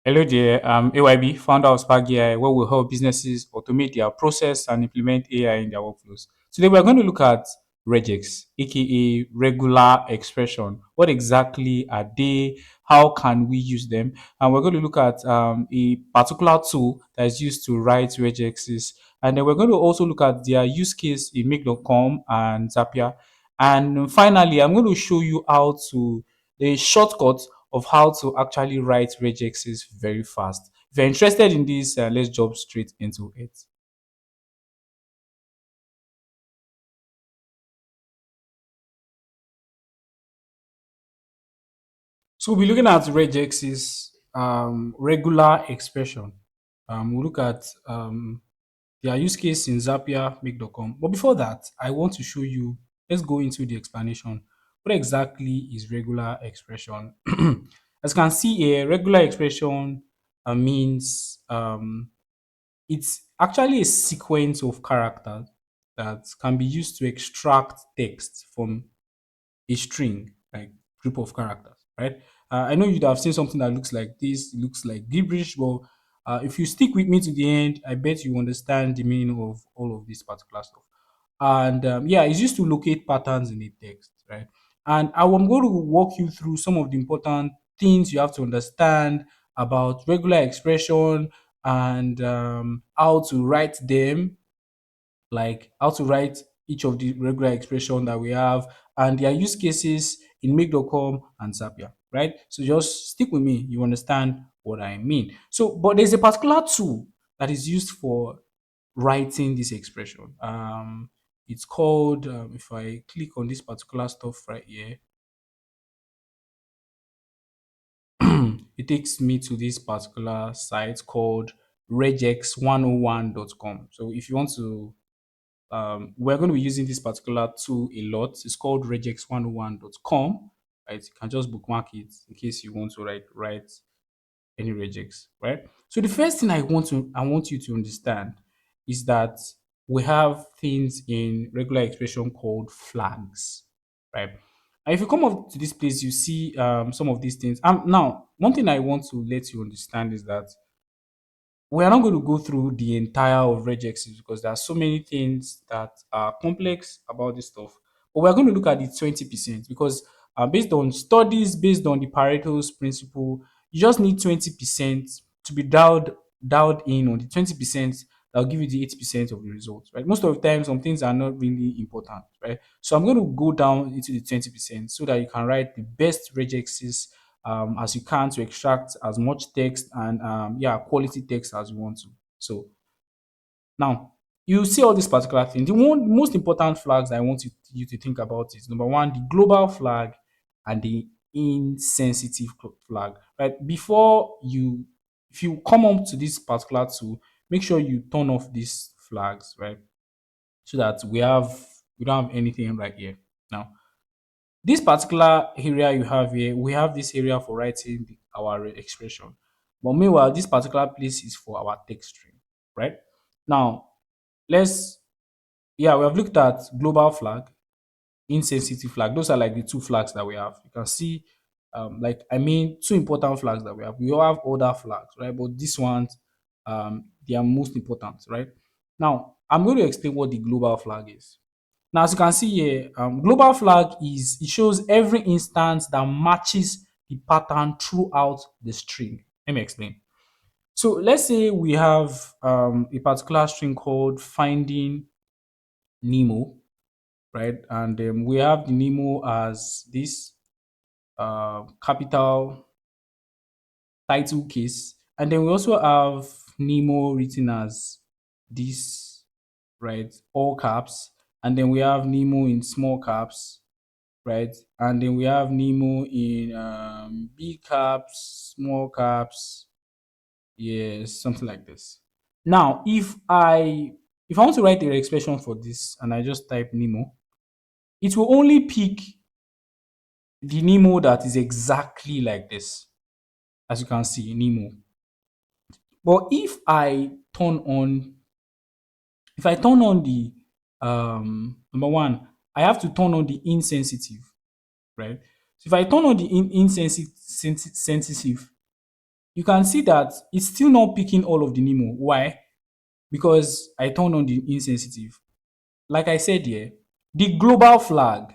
Hello there, I'm AYB, founder of Spark AI, where we help businesses automate their process and implement AI in their workflows. Today, we're going to look at Regex, aka regular expression. What exactly are they? How can we use them? And we're going to look at a particular tool that is used to write regexes. And then we're going to also look at their use case in make.com and Zapier. And finally, I'm going to show you how to the shortcut of how to actually write regexes very fast. If you're interested in this, let's jump straight into it. So we'll be looking at regexes, regular expression. We'll look at their use case in Zapier, make.com. But before that, I want to show you, let's go into the explanation. What exactly is regular expression? As you can see here, regular expression means it's actually a sequence of characters that can be used to extract text from a string, like group of characters, right? I know you'd have seen something that looks like this, it looks like gibberish, but if you stick with me to the end, I bet you understand the meaning of all of this particular stuff. And yeah, it's used to locate patterns in a text, right? And I'm going to walk you through some of the important things you have to understand about regular expression and how to write them, like how to write each of the regular expression that we have and their use cases in make.com and Zapier, right? So just stick with me, you understand what I mean. So, but there's a particular tool that is used for writing this expression. It's called, if I click on this particular stuff right here, it takes me to this particular site called regex101.com. So if you want to we're going to be using this particular tool a lot. It's called regex101.com. Right? You can just bookmark it in case you want to write any regex, right? So the first thing I want you to understand is that we have things in regular expression called flags, right? And if you come up to this place, you see some of these things. Now, one thing I want to let you understand is that we are not going to go through the entire of regexes because there are so many things that are complex about this stuff. But we're going to look at the 20% because based on studies, based on the Pareto's principle, you just need 20% to be dialed in on the 20% that will give you the 80% of the results, right? Most of the time, some things are not really important, right? So I'm going to go down into the 20% so that you can write the best regexes as you can to extract as much text and yeah, quality text as you want to. So now you see all these particular things. The one most important flags I want you to think about is number one, the global flag and the insensitive flag. Right before you, if you come up to this particular tool, make sure you turn off these flags, right? So that we don't have anything right here now. This particular area you have here, we have this area for writing our expression. But meanwhile, this particular place is for our text string, right? Now, let's, yeah, we have looked at global flag, insensitive flag. Those are like the two flags that we have. You can see, two important flags that we have. We all have other flags, right? But these ones, they are most important, right? Now, I'm going to explain what the global flag is. Now, as you can see here, global flag is it shows every instance that matches the pattern throughout the string. Let me explain. So let's say we have a particular string called finding Nemo, right? And we have the Nemo as this capital title case, and then we also have Nemo written as this, right? All caps, and then we have Nemo in small caps, right? And then we have Nemo in big caps, small caps, yes, something like this. Now, if I want to write the expression for this and I just type Nemo, it will only pick the Nemo that is exactly like this, as you can see, Nemo. But if I turn on the number one, I have to turn on the insensitive, right? So if I turn on the insensitive, you can see that it's still not picking all of the Nemo. Why? Because I turned on the insensitive. Like I said here, the global flag,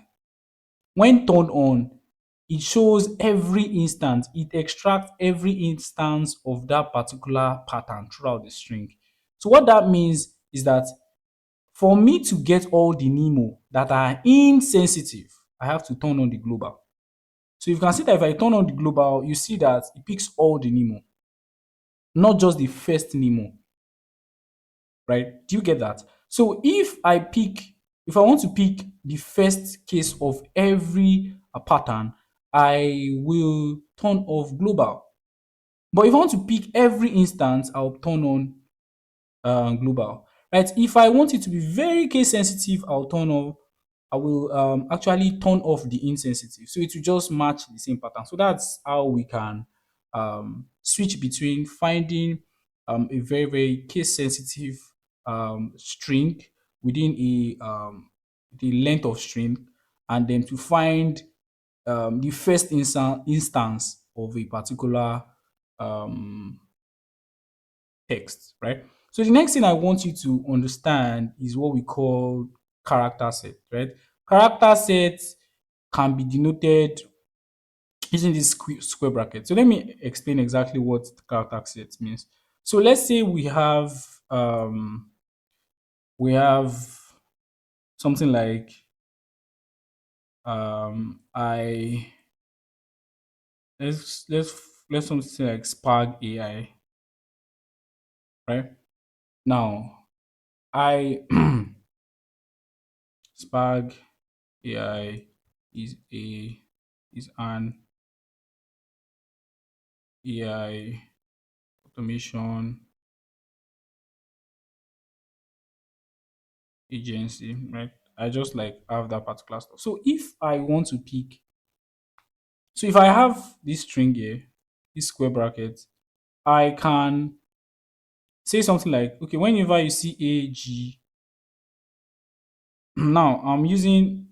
when turned on, it shows every instance. It extracts every instance of that particular pattern throughout the string. So what that means is that for me to get all the Nemo that are insensitive, I have to turn on the global. So you can see that if I turn on the global, you see that it picks all the Nemo, not just the first Nemo, right? Do you get that? So if I want to pick the first case of every pattern, I will turn off global. But if I want to pick every instance, I'll turn on global, right? If I want it to be very case sensitive, I will actually turn off the insensitive. So it will just match the same pattern. So that's how we can switch between finding a very, very case sensitive string within the length of string, and then to find the first instance of a particular um, text, right? So the next thing I want you to understand is what we call character set, right? Character sets can be denoted using this square bracket. So let me explain exactly what character set means. So let's say we have something like I let's something like Spark AI, right? Now I Spark AI is a is an AI automation agency, right? I just like have that particular stuff. So if I want to pick, so if I have this string here, this square bracket, I can say something like, okay, whenever you see AG, now I'm using,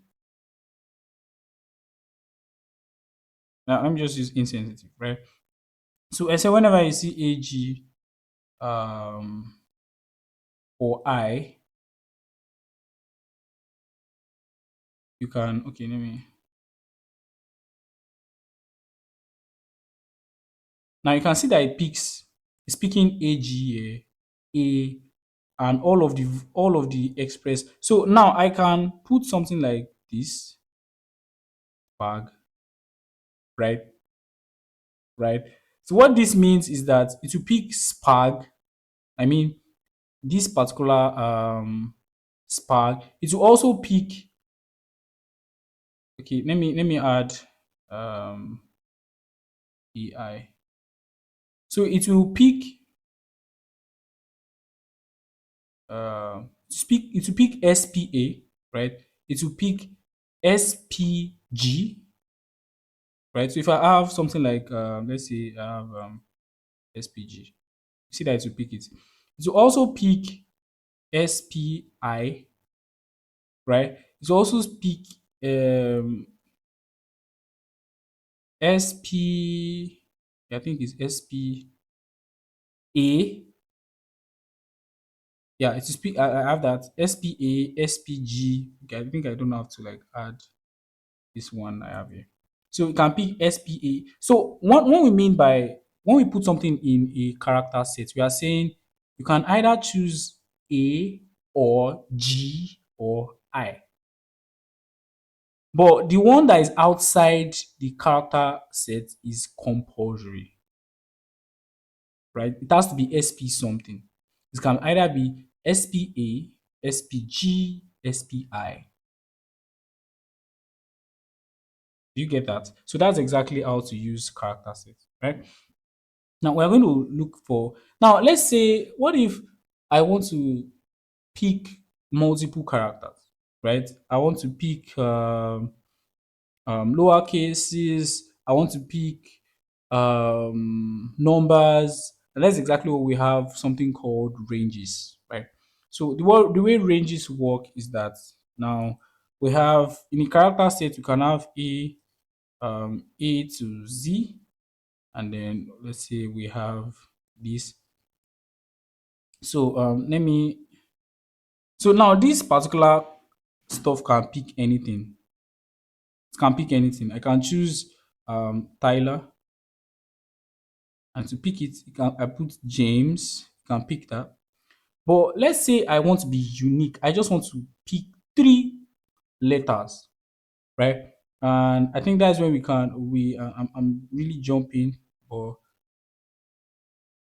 now let me just use insensitive, right? So I say whenever you see AG or I, you can, okay, let me, now you can see that it's picking AG here, A, and all of the express. So now I can put something like this bag, right? Right. So what this means is that it will pick spag. I mean this particular spag. It will also pick, okay, let me add um EI. So it will pick it will pick SPA, right? It will pick SPG, right? So if I have something like let's say I have SPG, you see that it will pick it. It will also pick SPI, right? It will also pick SP, I think it's SPA. Yeah, it is I have that SPA, SPG. Okay, I think I don't have to like add this one I have here. So you can pick SPA. So what we mean by when we put something in a character set, we are saying you can either choose A or G or I. But the one that is outside the character set is compulsory, right? It has to be SP something. It can either be SPA, SPG, SPI. Do you get that? So that's exactly how to use character set, right? Now we're going to look for, now let's say, what if I want to pick multiple characters, right? I want to pick lower cases. I want to pick numbers. And that's exactly what we have something called ranges, right? So the way ranges work is that now we have in a character set, you can have A to Z, and then let's say we have this. So let me. So now this particular stuff can pick anything. It can pick anything. I can choose Tyler, and to pick it, I put James. You can pick that. But let's say I want to be unique. I just want to pick three letters, right? And I think that's when I'm really jumping, but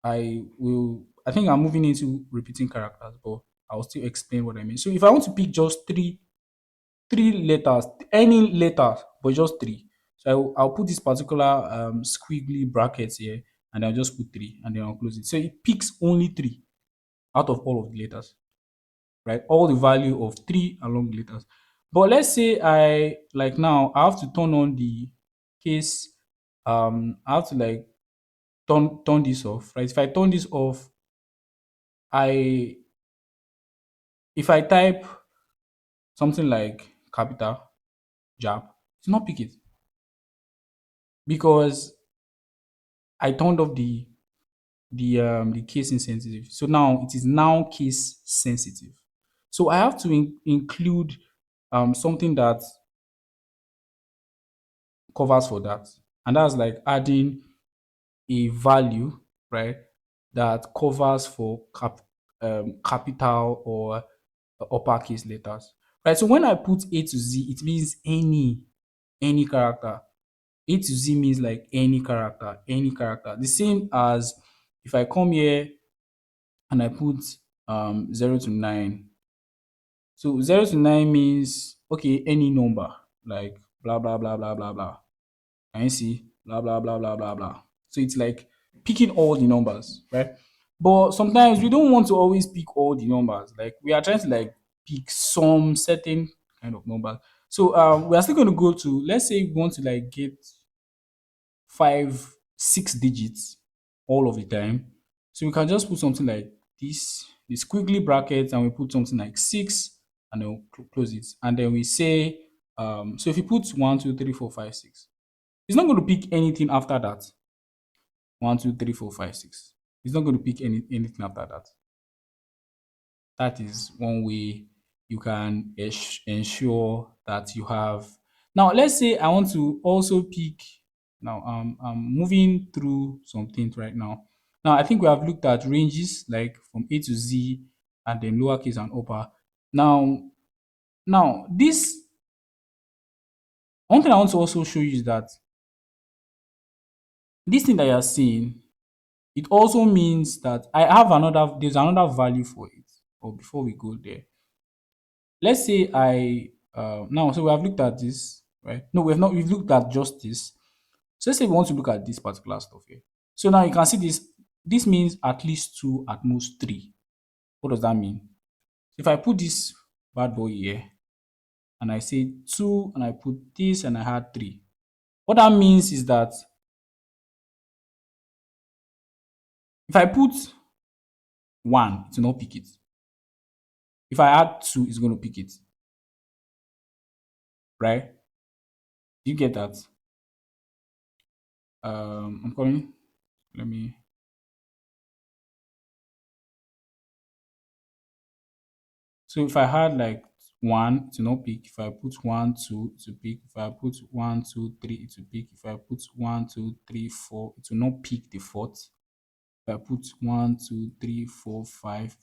I think I'm moving into repeating characters, but I'll still explain what I mean. So if I want to pick just three letters, any letter, but just three. So I'll put this particular squiggly brackets here, and I'll just put three, and then I'll close it. So it picks only three out of all of the letters, right? All the value of three along the letters. But let's say I like now I have to turn on the case. I have to like turn this off, right? If I turn this off, I if I type something like capital jab, it's not pick it because I turned off the case insensitive. So now it is now case sensitive. So I have to include something that covers for that, and that's like adding a value, right, that covers for capital or uppercase letters, right? So when I put A to Z, it means any character. A to Z means like any character, any character. The same as if I come here and I put 0 to 9. So 0 to 9 means okay, any number like blah blah blah blah blah blah. Can you see? Blah blah blah blah blah blah. So it's like picking all the numbers, right? But sometimes we don't want to always pick all the numbers. Like we are trying to like pick some certain kind of numbers. So we are still going to go to, let's say we want to like get five, 6 digits all of the time. So we can just put something like the squiggly brackets, and we put something like six, and then we'll close it. And then we say, so if you put 1, 2, 3, 4, 5, 6, it's not going to pick anything after that. 1, 2, 3, 4, 5, 6. It's not going to pick anything after that. That is one way you can ensure that you have. Now, let's say I want to also pick. Now, I'm moving through some things right now. Now, I think we have looked at ranges like from A to Z, and then lowercase and upper. Now, this one thing I want to also show you is that this thing that you're seeing, it also means that there's another value for it. Or before we go there, let's say now, so we have looked at this, right? No, we've looked at just this. So let's say we want to look at this particular stuff here. So now you can see this means at least two, at most three. What does that mean? If I put this bad boy here and I say two, and I put this and I had three, what that means is that if I put one, it will not pick it. If I add two, it's going to pick it, right? Do you get that? I'm coming. Let me. So if I had like one, it will not pick. If I put one, two, it will pick. If I put 1, 2, 3, it will pick. If I put 1, 2, 3, 4, it will not pick the fourth. If I put 1, 2, 3, 4, 5,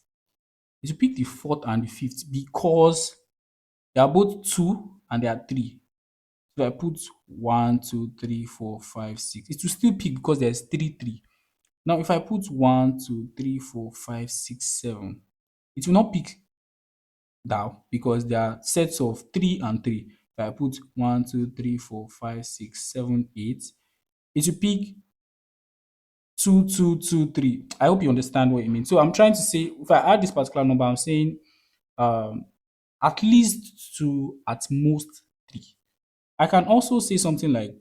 it will pick the fourth and the fifth because they are both two and they are three. So if I put 1, 2, 3, 4, 5, 6, it will still pick because there's three. Now if I put 1, 2, 3, 4, 5, 6, 7, it will not pick down because there are sets of three and three. If I put 1, 2, 3, 4, 5, 6, 7, 8, it will pick 2, 2, 2, 3. I hope you understand what it means. So I'm trying to say if I add this particular number, I'm saying um, at least two, at most three. I can also say something like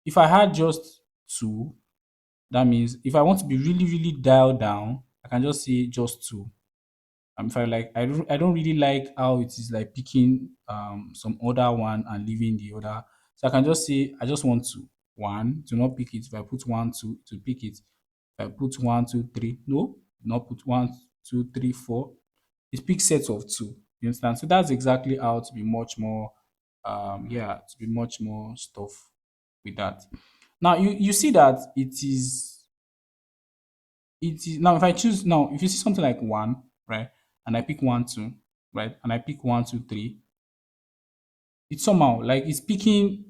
if I had just two, that means if I want to be really, really dialed down, I can just say just two. If I like, I don't really like how it is like picking some other one and leaving the other. So I can just say I just want to. one, to not pick it. If I put one, two, to pick it. If I put one, two, three, no, not put one, two, three, four. It picks sets of two. You understand? So that's exactly how to be much more, yeah, to be much more stuff with that. Now you see that it is now if I choose now if you see something like one, right, and I pick one, two, right, and I pick one, two, three, it's somehow like it's picking.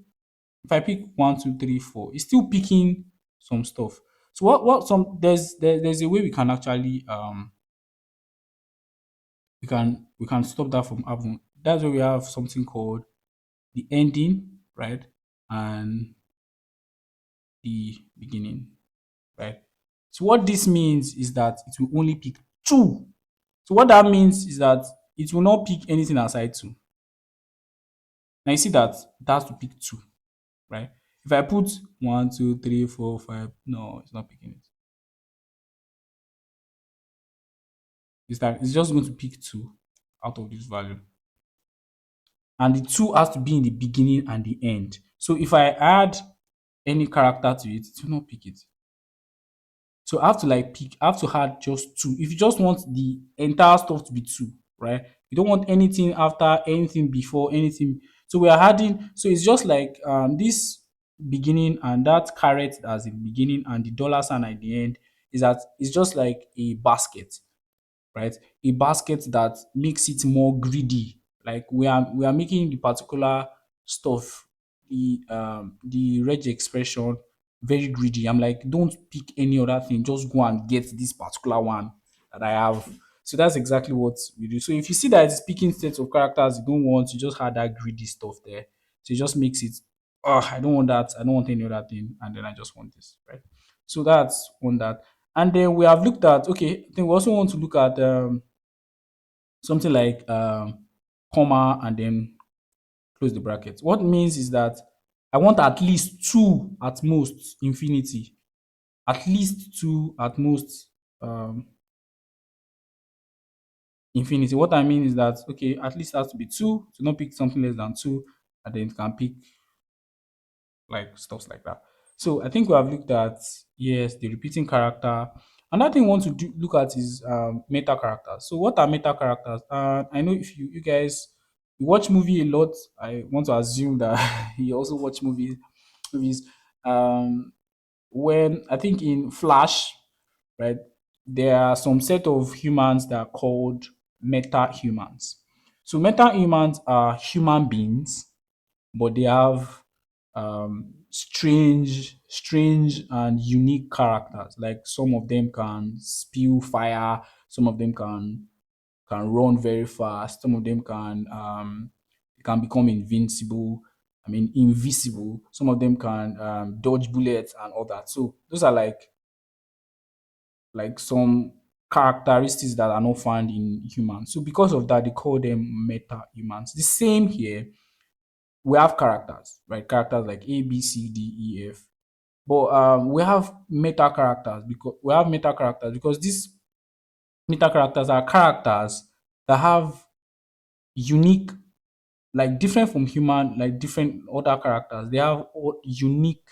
If I pick one, two, three, four, it's still picking some stuff. So what some there's a way we can actually we can stop that from happening. That's where we have something called the ending, right, and the beginning, right. So what this means is that it will only pick two. So what that means is that it will not pick anything aside two. Now you see that it has to pick two, right? If I put one, two, three, four, five, no, it's not picking it. It's just going to pick two out of this value. And the two has to be in the beginning and the end. So if I add any character to it, it will not pick it. So I have to I have to add just two. If you just want the entire stuff to be two, right? You don't want anything after, anything before, anything. So we are adding, so it's just like this beginning and that caret as the beginning and the dollar sign at the end is that it's just like a basket, right? A basket that makes it more greedy. Like we are making the particular stuff, the reg expression very greedy. I'm like, don't pick any other thing, just go and get this particular one that I have. So that's exactly what we do. So if you see that it's picking sets of characters you don't want, you just had that greedy stuff there. So it just makes it, oh, I don't want that, I don't want any other thing, and then I just want this, right? So that's on that. And then we have looked at, okay, I think we also want to look at something like comma and then close the bracket. What it means is that I want at least two at most infinity, at least two at most um, infinity. What I mean is that, okay, at least it has to be two, to not pick something less than two, and then it can pick like stuff like that. So I think we have looked at, yes, the repeating character. Another thing we want to look at is meta characters. So what are meta characters? I know if you guys you watch movie a lot, I want to assume that you also watch movies. Um, when I think in Flash, right, there are some set of humans that are called meta humans. So meta humans are human beings, but they have strange and unique characters. Like some of them can spew fire, some of them can run very fast, some of them can become invincible. I mean invisible. Some of them can dodge bullets and all that. So those are like some characteristics that are not found in humans. So because of that, they call them meta humans. The same here, we have characters, right? Characters like A, B, C, D, E, F. But we have meta characters because these meta characters are characters that have unique, like different from human, like different other characters. They have unique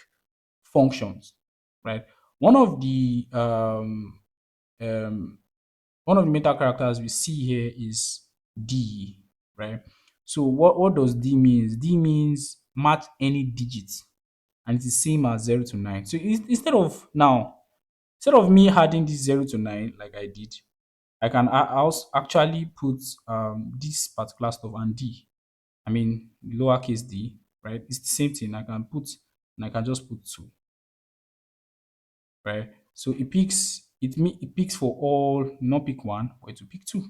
functions, right? One of the um one of the meta characters we see here is D, right? So what does D means? D means match any digit, and it's the same as 0 to 9. So instead of me adding this 0 to 9 like I did, I also actually put this particular stuff and D. I mean lowercase d, right? It's the same thing. I can just put 2, right? So it picks for all, not pick one, but to pick two.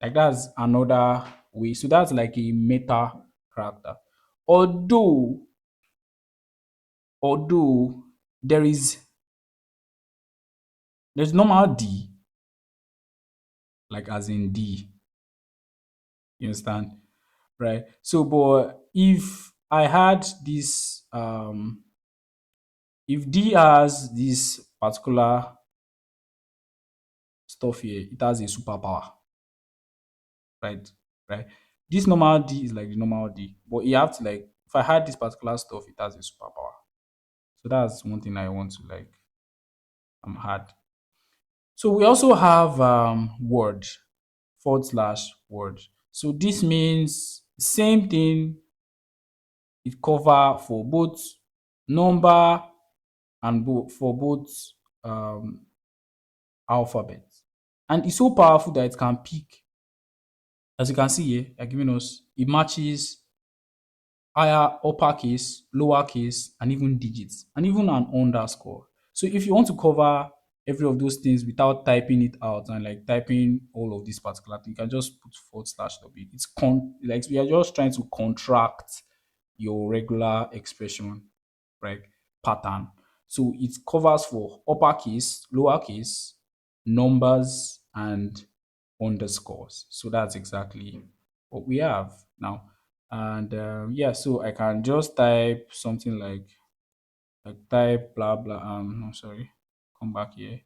Like that's another way. So that's like a meta character. Although although there is there's normal D, like as in D. You understand? Right? So but I had this if D has this particular stuff here, it has a superpower, right? Right? This normal D is like the normal D, but you have to like if I had this particular stuff, it has a superpower. So that's one thing I want to like add. So we also have word forward slash word. So this means same thing. It cover for both number and for both um, alphabet. And it's so powerful that it can pick. As you can see here, they're giving us it matches higher uppercase, lowercase, and even digits, and even an underscore. So if you want to cover every of those things without typing it out and like typing all of this particular thing, you can just put forward slash w. It's like we are just trying to contract your regular expression, right? Pattern. So it covers for uppercase, lowercase, numbers, and underscores. So that's exactly what we have now. And yeah, so I can just type something like type blah blah. No, sorry, come back here.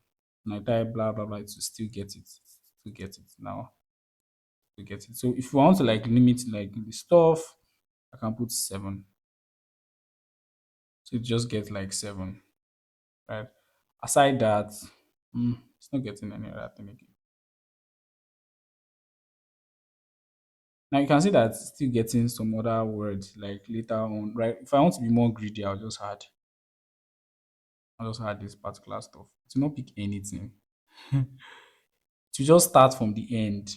And I type blah blah blah to still get it. To get it now. To get it. So if you want to like limit like the stuff, I can put 7. So it just get like 7, right? Aside that, it's not getting any other thing again. Now you can see that it's still getting some other words like later on, right? If I want to be more greedy, I'll just add this particular stuff. To not pick anything. To just start from the end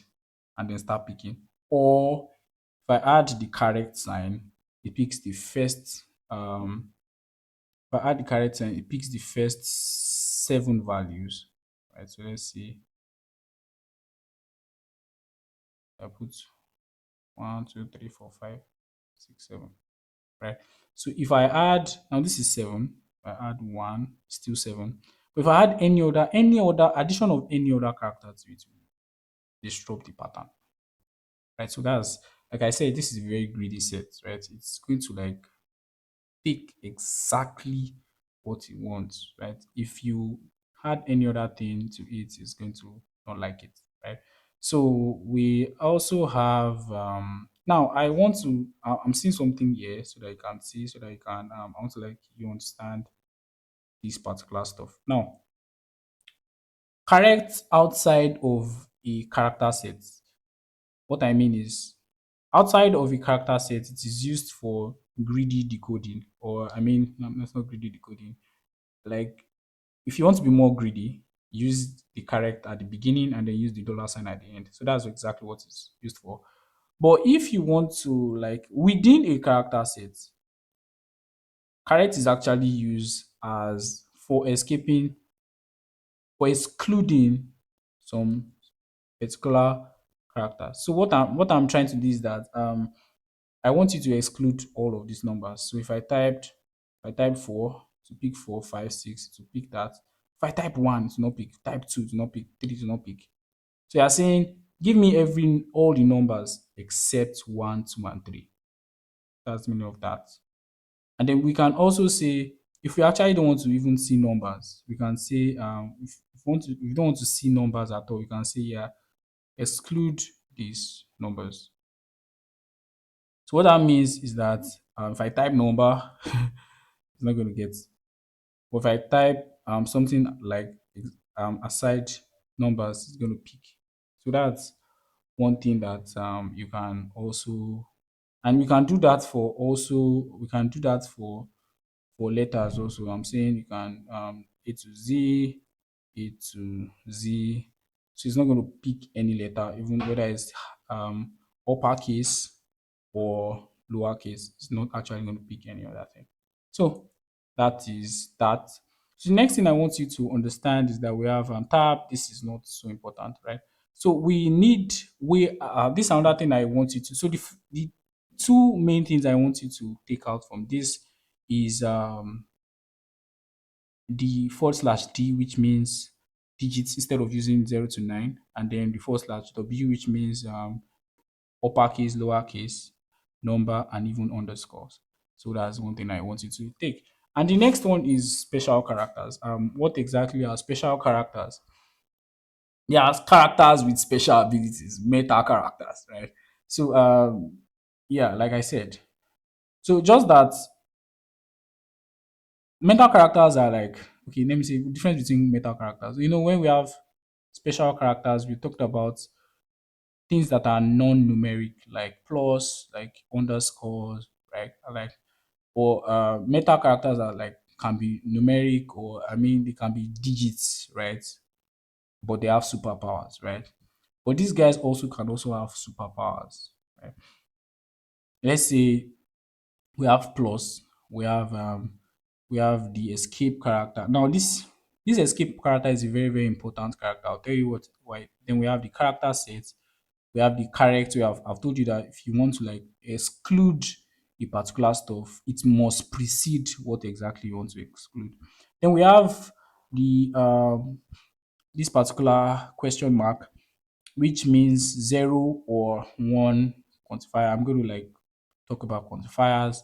and then start picking. Or if I add the correct sign, it picks the first if I add the correct sign, it picks the first 7 values. Right. So let's see. I put 1, 2, 3, 4, 5, 6, 7. Right. So if I add now this is 7. If I add 1, still 7. But if I add any other addition of any other character to it will disrupt the pattern. Right. So that's like I said, this is a very greedy set, right? It's going to like pick exactly what you want, right? If you add any other thing to it, it's going to not like it, right? So we also have now I want to I'm seeing something here so that you can see so that you can I want to like you understand this particular stuff. Now, correct outside of a character set. What I mean is outside of a character set, it is used for greedy decoding, or I mean, no, it's not greedy decoding. Like, if you want to be more greedy, use the character at the beginning and then use the dollar sign at the end. So that's exactly what it's used for. But if you want to, like, within a character set, correct is actually used as for excluding some particular characters. So what I'm trying to do is that I want you to exclude all of these numbers. So if I type 4 to pick 4, 5, 6 to pick that. If I type 1 to not pick, type 2 to not pick, 3 to not pick. So you're saying give me all the numbers except 1, 2, and 3. That's the meaning of that. And then we can also say if we actually don't want to even see numbers, we can say if you don't want to see numbers at all, you can say yeah, exclude these numbers. So what that means is that if I type number, it's not going to get. But if I type something like aside numbers, it's going to pick. So that's one thing that you can also, and we can do that for letters also. I'm saying you can A to Z, A to Z. So it's not going to pick any letter, even whether it's um, uppercase or lowercase. It's not actually going to pick any other thing. So that is that. So the next thing I want you to understand is that we have tab. This is not so important, right? So this is another thing I want you to. So the two main things I want you to take out from this is the forward slash D, which means digits instead of using 0 to 9, and then the forward slash W, which means uppercase, lowercase, number, and even underscores. So that's one thing I want you to take. And the next one is special characters. What exactly are special characters? Yeah, characters with special abilities, meta characters, right? So yeah, like I said, So just that mental characters are like, okay, let me see the difference between mental characters. When we have special characters, we talked about things that are non-numeric, like plus, like underscores, right? Like, or meta characters are like can be numeric, or I mean they can be digits, right? But they have superpowers, right? But these guys also can also have superpowers, right? Let's say we have plus, we have the escape character. Now this escape character is a very, very important character. I'll tell you what why. Then we have the character set, we have the character. I've told you that if you want to like exclude a particular stuff, it must precede what exactly you want to exclude. Then we have the this particular question mark, which means zero or one quantifier. I'm going to like talk about quantifiers.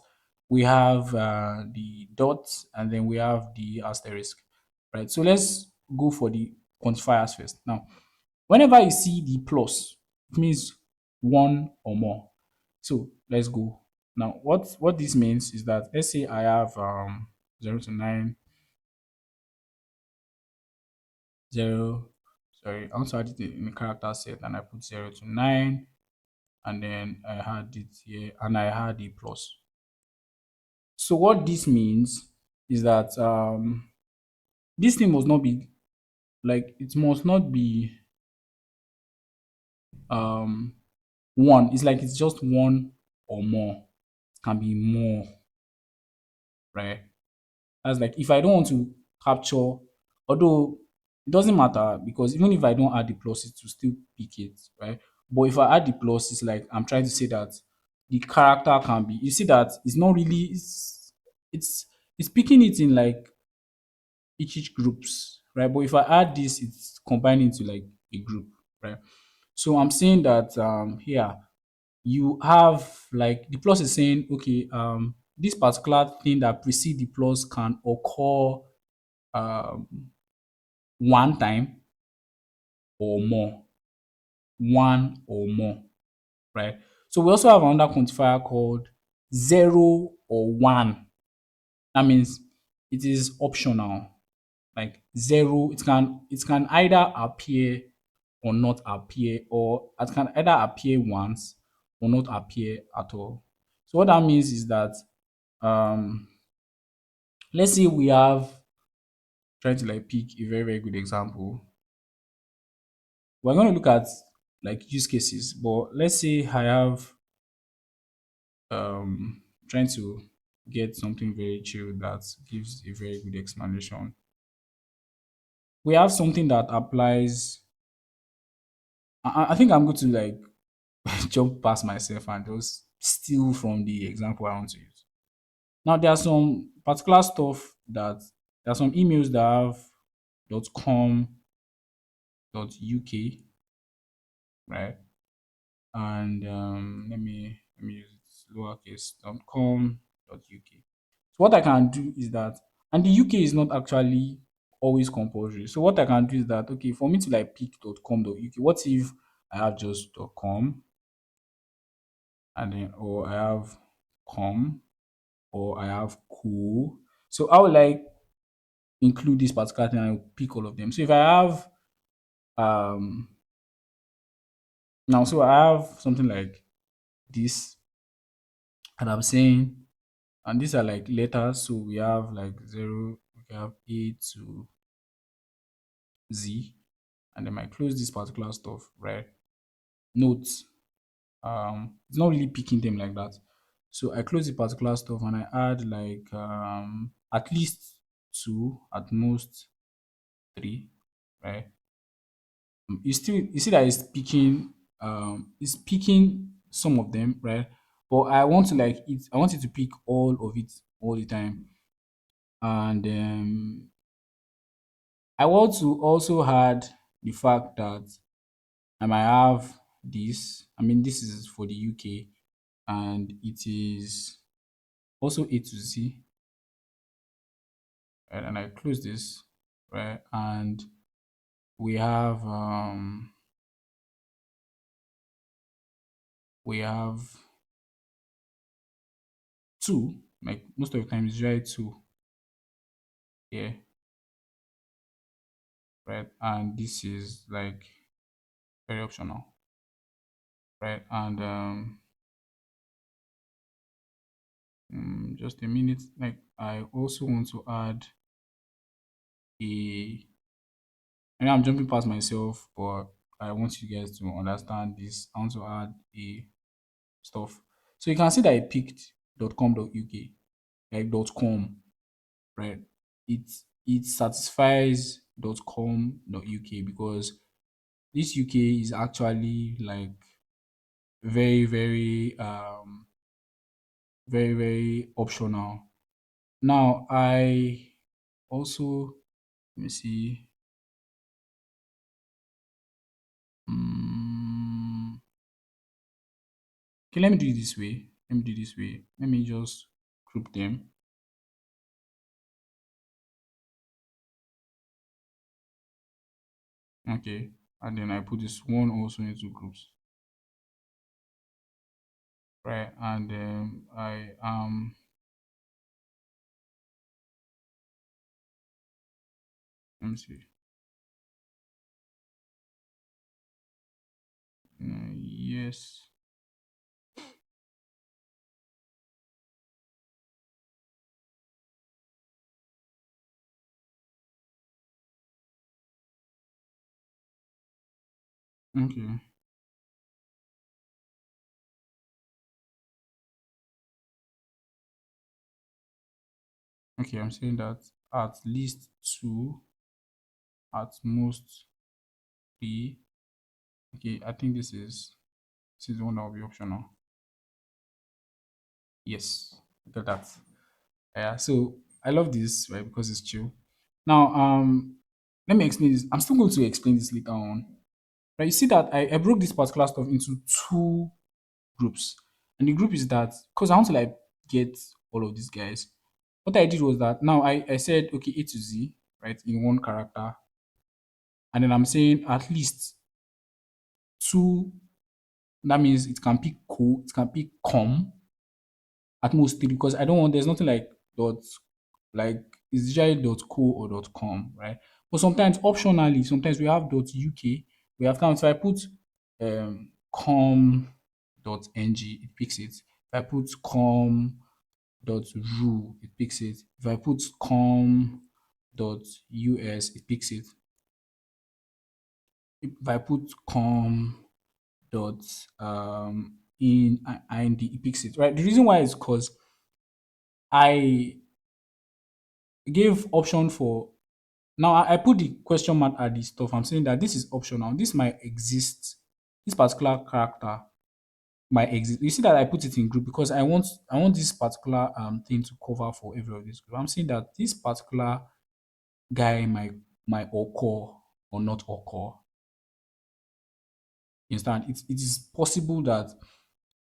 We have the dot, and then we have the asterisk, right? So let's go for the quantifiers first. Now, whenever you see the plus, it means one or more. So let's go. Now, what this means is that let's say I have 0 to 9, 0, sorry, I want to add it in the character set, and I put 0 to 9, and then I had it here, and I had the plus. So what this means is that this thing must not be like, it must not be um one. It's like it's just one or more. It can be more, right? That's like if I don't want to capture, although it doesn't matter because even if I don't add the plus, it will still pick it, right? But if I add the plus, it's like I'm trying to say that the character can be. You see that it's not really. It's it's picking it in like each groups, right? But if I add this, it's combining to like a group, right? So I'm saying that here you have like the plus is saying, okay, this particular thing that precedes the plus can occur um, one time or more, one or more, right? So we also have another quantifier called zero or one. That means it is optional. Like zero, it can either appear or not appear, or it can either appear once or not appear at all. So what that means is that um let's say we have, trying to like pick a very, very good example. We're going to look at like use cases, but let's say I have trying to get something very chill that gives a very good explanation. We have something that applies. I think I'm going to like jump past myself and just steal from the example I want to use. Now there are some particular stuff that there are some emails that have .com, .uk, right? And let me use it lowercase .com, .uk. So what I can do is that, and the UK is not actually always compulsory. So what I can do is that, okay, for me to like pick .com, .uk, what if I have just .com, and then, or I have com, or I have cool. So I would like include this particular thing and I'll pick all of them. So if I have um now, so I have something like this, and I'm saying, and these are like letters. So we have like zero, we have A to Z, and then I close this particular stuff, right? Notes. It's not really picking them like that. So I close the particular stuff and I add like at least two, at most three, right? You see that it's picking some of them, right? But I want to like it, I want it to pick all of it all the time. And I want to also add the fact that I might have this. I mean, this is for the UK, and it is also A to Z, right? And I close this, right? And we have we have two. Like most of the time, it's usually two. Yeah, right. And this is like very optional, right? And just a minute. Like I also want to add a. I know I'm jumping past myself, but I want you guys to understand this. I want to add a stuff. So you can see that I picked .com.uk, like .com, right? It it satisfies .com.uk because this UK is actually like very, very optional. Now I also let me see. Mm, okay, let me do it this way. Let me do it this way. Let me just group them. Okay. And then I put this one also into groups. Right. And then I let me see. Yes. Okay. Okay, I'm saying that at least two, at most three. Okay, I think this is the one that will be optional. Yes, I got that. Yeah, so I love this, right? Because it's chill. Now, let me explain this. I'm still going to explain this later on. Right, you see that I broke this particular stuff into two groups. And the group is that because I want to like get all of these guys. What I did was that now I said okay A to Z, right, in one character. And then I'm saying at least two, that means it can pick co, it can pick com, at most three, because I don't want there's nothing like dot like it's usually dot co or dot com, right? But sometimes optionally, sometimes we have dot uk, we have time. So I put com dot ng, it picks it. If I put com dot ru, it picks it. If I put com dot us, it picks it. If I put com dot ind, it picks it, right? The reason why is because I gave option for. Now I put the question mark at the stuff. I'm saying that this is optional. This might exist. This particular character might exist. You see that I put it in group because I want this particular thing to cover for every of this group. I'm saying that this particular guy might occur or not occur. You understand? It is possible that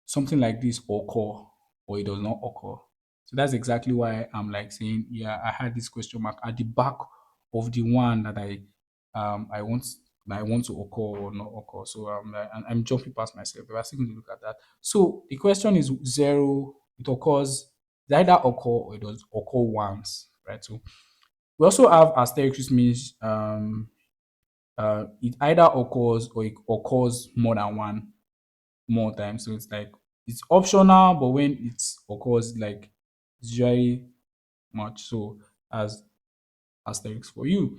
something like this occur or it does not occur. So that's exactly why I'm like saying, yeah, I had this question mark at the back of the one that I want to occur or not occur. So I'm jumping past myself. But we're still going to look at that. So the question is zero. It occurs. It either occur or it does occur once, right? So we also have asterisk, which means it either occurs or it occurs more than one more times. So it's like it's optional, but when it occurs, like it's usually much. So as asterisk for you.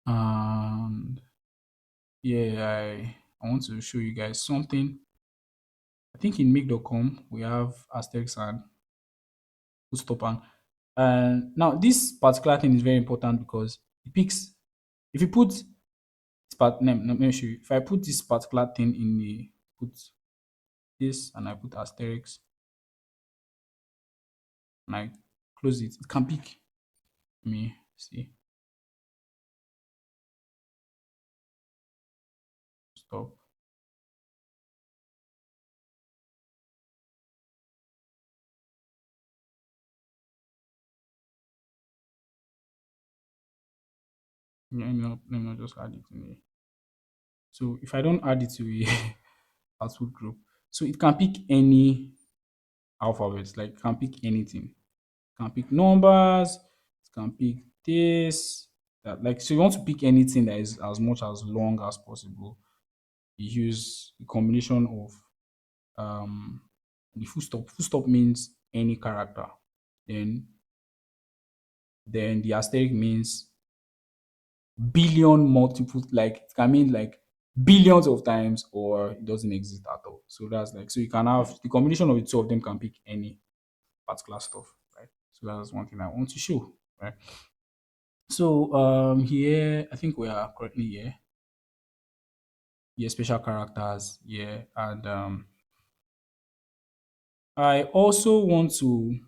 And yeah, I want to show you guys something. I think in make.com we have asterisk and full stop and now this particular thing is very important because it picks if you put this part name, let me show you. If I put this particular thing in the put this and I put asterisk and I close it, it can pick me. See, stop. Let me not just add it in a. So if I don't add it to a output group, so it can pick any. alphabets. Like you can pick anything. You can pick numbers, you can pick this, that. Like so you want to pick anything that is as much as long as possible. You use the combination of the full stop. Full stop means any character. Then the asterisk means billion multiple, like it can mean like billions of times or it doesn't exist at all. So that's like so you can have the combination of the two of them can pick any particular stuff, right? So that's one thing I want to show, right? So here I think we are currently here. Yeah, special characters, yeah, and I also want to,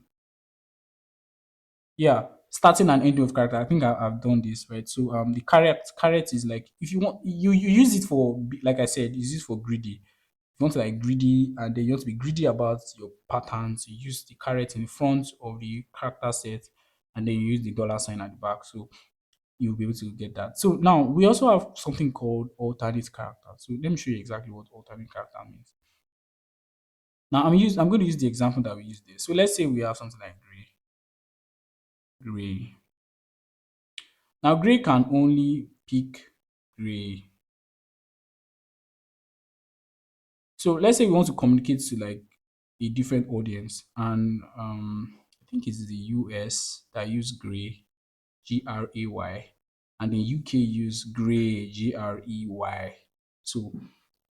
yeah, starting and ending of character. I think I've done this, right? So the caret is like if you want you use it for like I said, use it for greedy. If you want to like greedy and then you want to be greedy about your patterns, you use the caret in front of the character set and then you use the dollar sign at the back. So you'll be able to get that. So now we also have something called alternate character. So let me show you exactly what alternate character means. Now I'm going to use the example that we used there. So let's say we have something like gray. Now gray can only pick gray. So let's say we want to communicate to like a different audience, and I think it's the US that use gray, Gray, and the UK use gray, Grey. So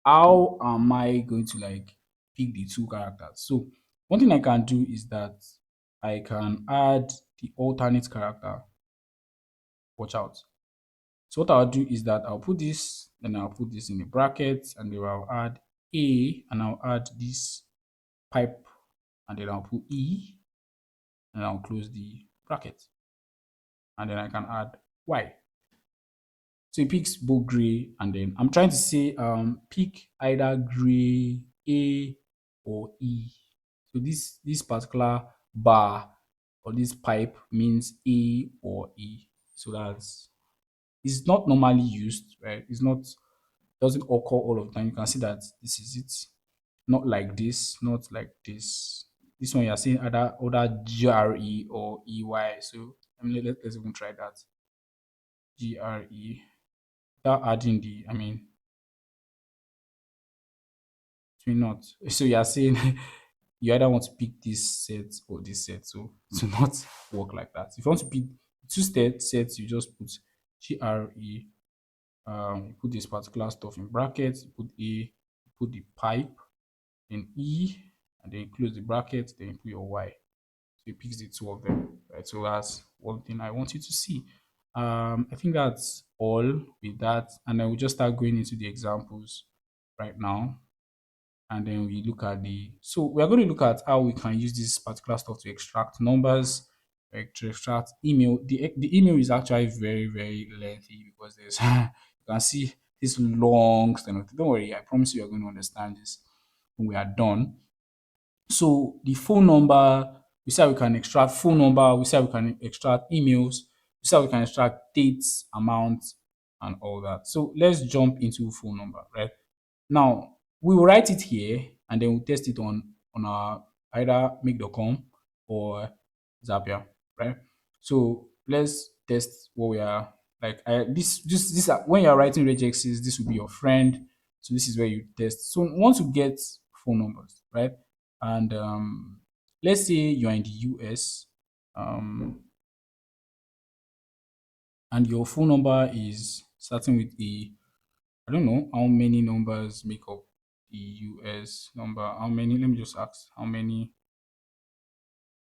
how am I going to like pick the two characters? So one thing I can do is that I can add the alternate character. Watch out. So what I'll do is that I'll put this, then I'll put this in a bracket, and then I'll add A, and I'll add this pipe, and then I'll put E, and I'll close the bracket, and then I can add Y. So it picks both gray, and then I'm trying to say pick either gray, A, or E. So this particular bar or this pipe means A or E. So that's it's not normally used, right? It's not doesn't occur all of the time. You can see that this is it. Not like this, not like this. This one you're seeing either GRE or EY. So let's even try that. GRE. Without adding the, I mean, it will not. So you're saying you either want to pick this set or this set. So it will not work like that. If you want to pick two sets, you just put GRE, you put this particular stuff in brackets, you put A, you put the pipe, then E, and then you close the bracket, then you put your Y. So it picks the two of them, right? So that's one thing I want you to see. I think that's all with that, and then we'll just start going into the examples right now, and then we look at the. So we are going to look at how we can use this particular stuff to extract numbers, like to extract email. The email is actually very lengthy because there's you can see this long thing. Don't worry, I promise you are going to understand this when we are done. So the phone number, we say we can extract phone number, we say we can extract emails, we say we can extract dates, amounts, and all that. So let's jump into phone number, right? Now we will write it here and then we'll test it on our either make.com or Zapier, right? So let's test what we are like. This are, when you are writing regexes, this will be your friend. So this is where you test. So once you get phone numbers, right? And let's say you're in the US, um, and your phone number is starting with a I don't know how many numbers make up the US number. How many? Let me just ask. How many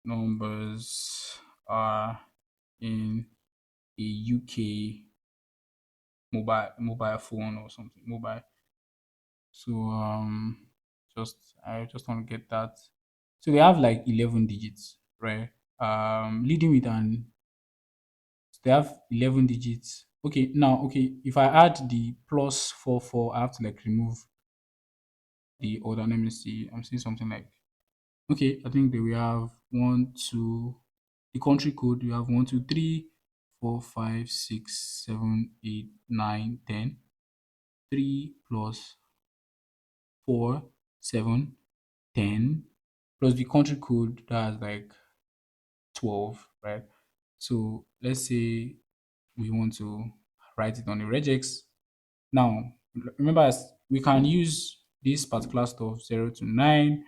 numbers are in a UK mobile phone or something? Mobile. So just I just want to get that. So they have like 11 digits, right? Leading with an they have 11 digits. Okay, now okay, if I add the plus 44, I have to like remove the order. Let me see. I'm seeing something like okay, I think that we have one, two, the country code, we have one, two, three, four, five, six, seven, eight, nine, 10. 3 plus 4, 7, 10. plus the country code that's like 12, right? So let's say we want to write it on a regex. Now, remember, we can use this particular stuff 0 to 9,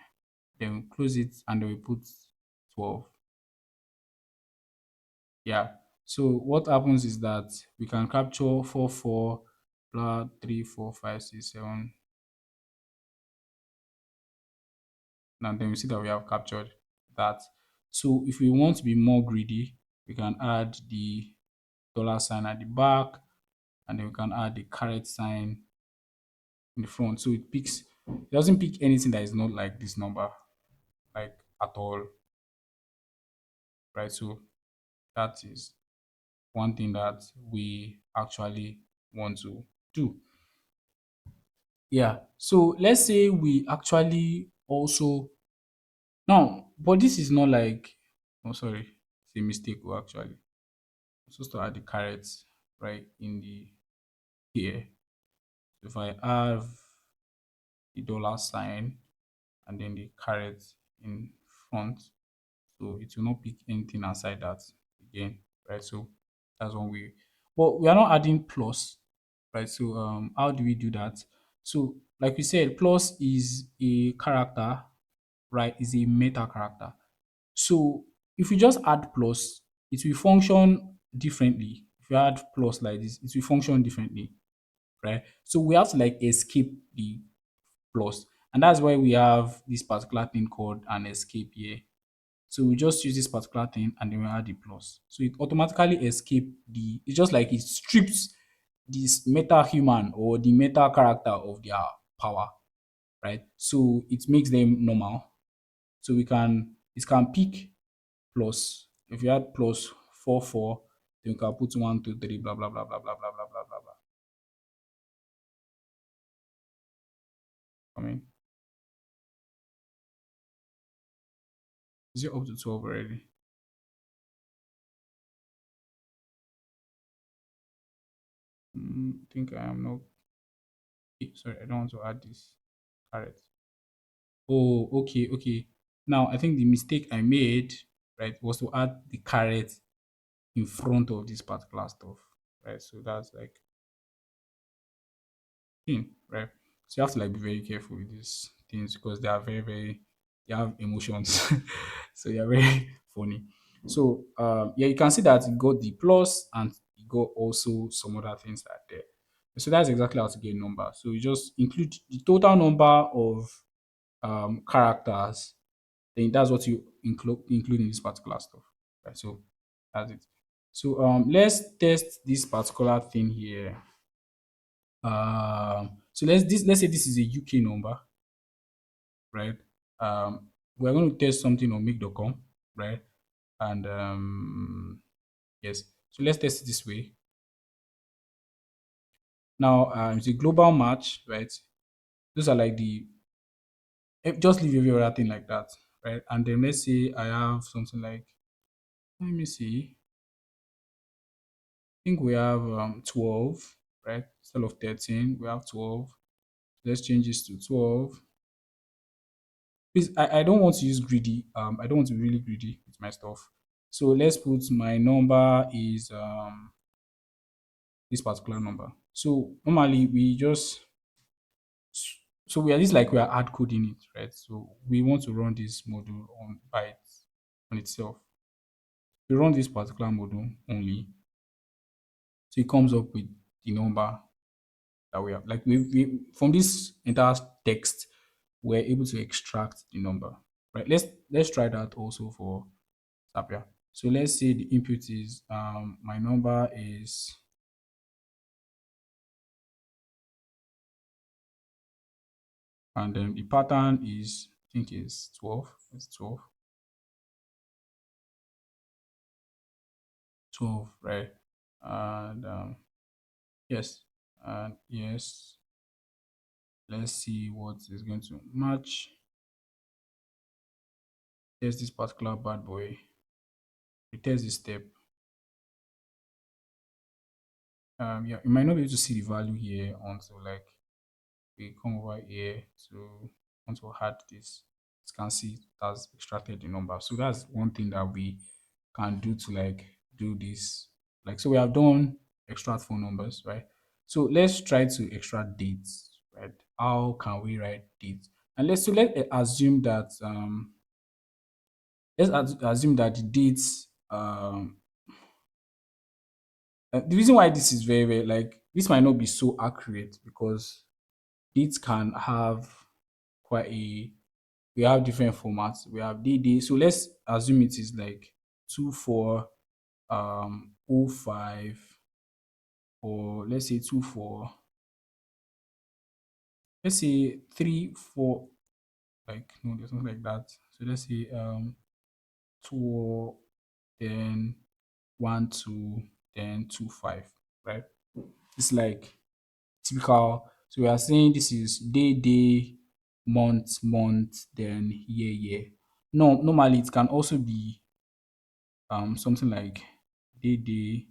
then we close it and then we put 12. Yeah. So what happens is that we can capture 4, 4, blah, 3, 4, 5, 6, 7. Now then we see that we have captured that. So if we want to be more greedy, we can add the dollar sign at the back, and then we can add the caret sign in the front. So it doesn't pick anything that is not like this number, like at all, right? So that is one thing that we actually want to do. Yeah. So let's say we actually also now, but this is not like, oh sorry, it's a mistake. Oh, actually, I'm supposed to add the carrots right in the here. If I have the dollar sign and then the caret in front, so it will not pick anything aside that again, right? So that's one way. But we are not adding plus, right? So how do we do that? So like we said, plus is a character, right? Is a meta character. So if you just add plus, it will function differently. If you add plus like this, it will function differently, right? So we have to like escape the plus, and that's why we have this particular thing called an escape here. So we just use this particular thing and then we add the plus. So it automatically escape the, it's just like it strips this meta human or the meta character of their power, right? So it makes them normal. So it can pick plus. If you add plus 4, 4, then you can put 1, 2, 3, blah, blah, blah, blah, blah, blah, blah, blah, blah, blah. I mean, is it up to 12 already? I think I am not. Sorry, I don't want to add this. Correct. Oh, okay, okay. Now, I think the mistake I made, right, was to add the caret in front of this particular stuff, right? So that's like thing, right? So you have to like be very careful with these things because they are very, very, they have emotions. So they are very funny. So yeah, you can see that it got the plus and it got also some other things that are there. So that's exactly how to get a number. So you just include the total number of characters, then that's what you include in this particular stuff. Right. So that's it. So let's test this particular thing here. So let's say this is a UK number, right? We're going to test something on make.com, right? And yes, so let's test it this way. Now it's a global match, right? Those are like the just leave every other thing like that, right? And then let's say I have something like, let me see. I think we have 12, right? Instead of 13, we have 12. Let's change this to 12. Please, I don't want to use greedy. I don't want to be really greedy with my stuff. So let's put my number is this particular number. So normally we just so we are this like we are hard coding it, right? So we want to run this module on itself. We run this particular module only. So it comes up with the number that we have. Like we from this entire text, we're able to extract the number. Right. Let's try that also for Zapier. So let's say the input is my number is, and then the pattern is, I think is 12. It's 12. 12, right? And yes. And yes. Let's see what is going to match. Test this particular bad boy. We test this step. Yeah, you might not be able to see the value here until like we come over here to want to add this. you can see it has extracted the number. So that's one thing that we can do to like do this. Like, so we have done extract phone numbers, right? So let's try to extract dates, right? How can we write dates? And let's assume that assume that the dates the reason why this is very like this might not be so accurate because dates can have quite a we have different formats. We have day. So let's assume it is like 24 05, or let's say 24, let's say 34, like no, there's something like that. So let's say 2, then 1 2, then 2 5, right? It's like typical. So we are saying this is day, month, then year. No, normally it can also be something like day,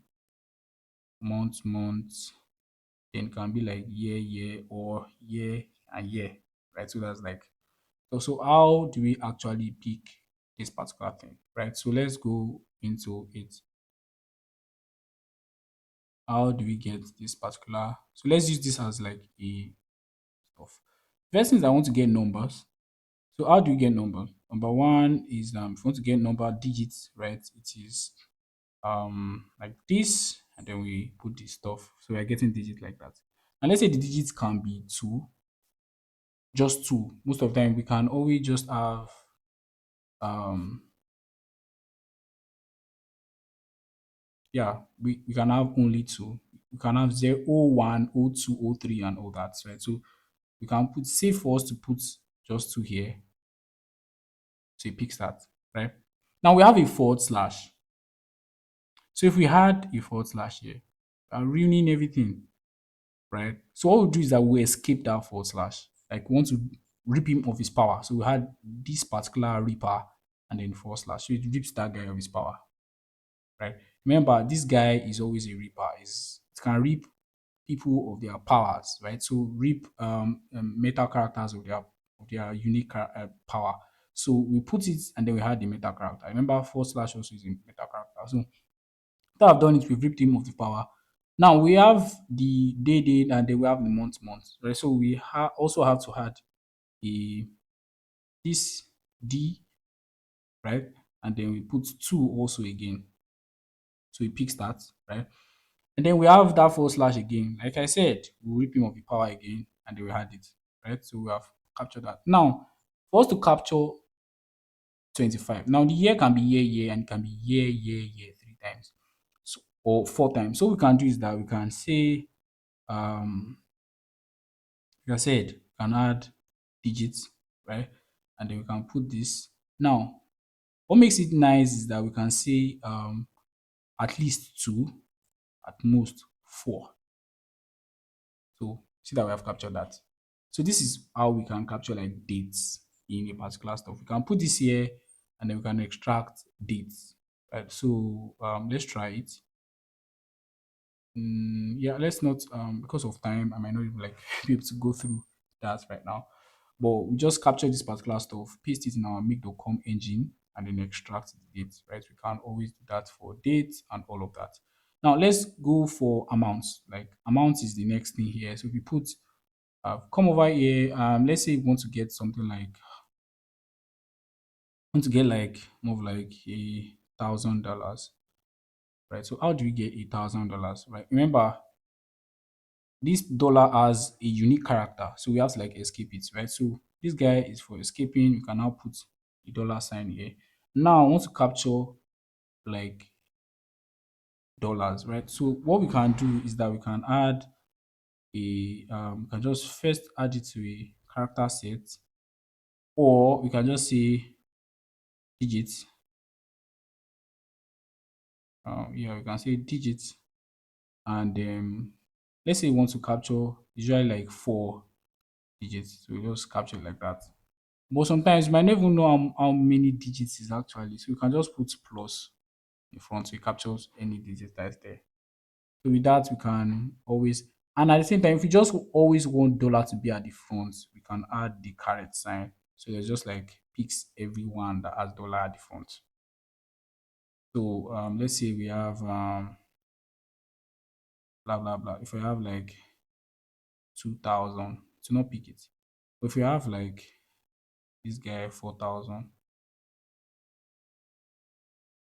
month, then can be like year, or year and year, right? So that's like so how do we actually pick this particular thing, right? So let's go into it. How do we get this particular? So let's use this as like a stuff. First thing is I want to get numbers. So how do you get numbers? Number one is if you want to get number digits, right? It is like this, and then we put this stuff. So we are getting digits like that. And let's say the digits can be two, just two. Most of the time we can always just have um yeah, we can have only two. We can have 0, 01, 02, 03, and all that, right? So we can put safe for us to put just two here. So it picks that, right? Now we have a forward slash. So if we had a forward slash here, we are ruining everything, right? So what we'll do is that we escape that forward slash. Like we want to rip him of his power. So we had this particular reaper and then forward slash. So it rips that guy of his power, right? Remember, this guy is always a reaper. It can rip people of their powers, right? So rip meta characters of their unique power. So we put it and then we had the meta character. Remember, forward slash also is a meta character. So after I've done it, we've ripped him of the power. Now we have the day, and then we have the month, right? So we also have to add a this D, right? And then we put two also again. So it picks that, right? And then we have that forward slash again. Like I said, we'll rip him of the power again, and then we had it, right? So we have captured that. Now, for us to capture 25, now the year can be year, and it can be year 3 times, so, or 4 times. So what we can do is that we can say, like I said, we can add digits, right? And then we can put this. Now, what makes it nice is that we can say at least two, at most four. So see that we have captured that. So this is how we can capture like dates in a particular stuff. We can put this here and then we can extract dates. Right. So let's try it. Yeah, let's not because of time, I might not even like be able to go through that right now. But we just capture this particular stuff, paste it in our make.com engine, and then extract the date, right? We can always do that for dates and all of that. Now let's go for amounts. Like amounts is the next thing here. So if we put come over here, let's say we want to get something like want to get like more of like $1,000, right? So how do we get $1,000, right? Remember, this dollar has a unique character, so we have to like escape it, right? So this guy is for escaping. You can now put the dollar sign here. Now I want to capture like dollars, right? So what we can do is that we can add we can just first add it to a character set, or we can just say digits. Yeah, we can say digits, and let's say we want to capture usually like 4 digits, so we just capture it like that. But sometimes you might never know how many digits is actually, so you can just put plus in front so it captures any digit that is there. So with that, we can always, and at the same time, if you just always want dollar to be at the front, we can add the caret sign. So there's just like picks everyone that has dollar at the front. So let's say we have blah blah blah. If we have like 2,000, to not pick it. But if we have like this guy 4,000,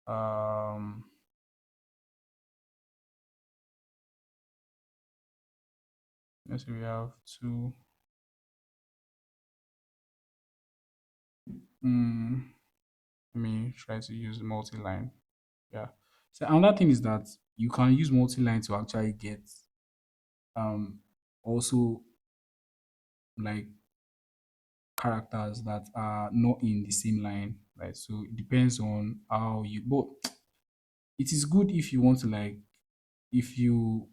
um, let's say we have two. Mm, Let me try to use multi-line. Yeah. So another thing is that you can use multi-line to actually get um also like characters that are not in the same line, right? So it depends on how you, but it is good if you want to like, if you,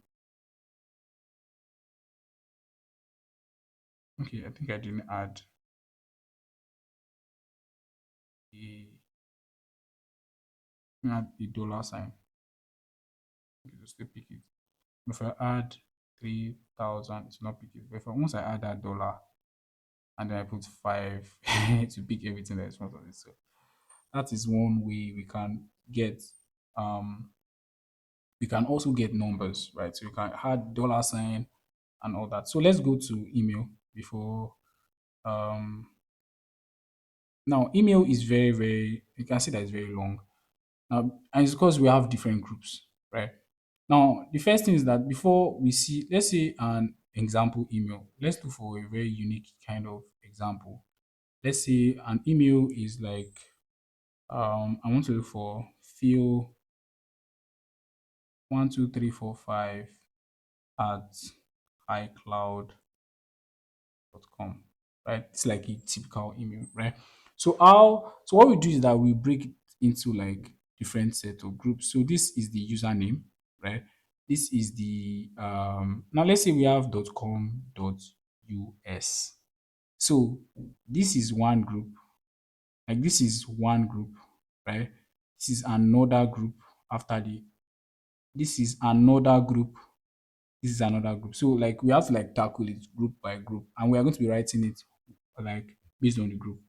okay, I think I didn't add a dollar sign. Okay, just to pick it. If I add 3,000, it's not pick it. But if I, once I add that dollar and then I put five to pick everything that is front of it. So that is one way we can get um we can also get numbers, right? So you can add dollar sign and all that. So let's go to email before um now email is very, you can see that it's very long. Now, and it's because we have different groups, right? Now, the first thing is that before we see, let's say an example email, let's look for a very unique kind of example. Let's say an email is like, I want to look for Phil 12345 at iCloud.com, right? It's like a typical email, right? So what we do is that we break it into like different set of groups. So this is the username, right? This is the now let's say we have .com.us. So this is one group, like this is one group, right? This is another group after the, this is another group, this is another group. So like we have to like tackle it group by group, and we are going to be writing it like based on the group.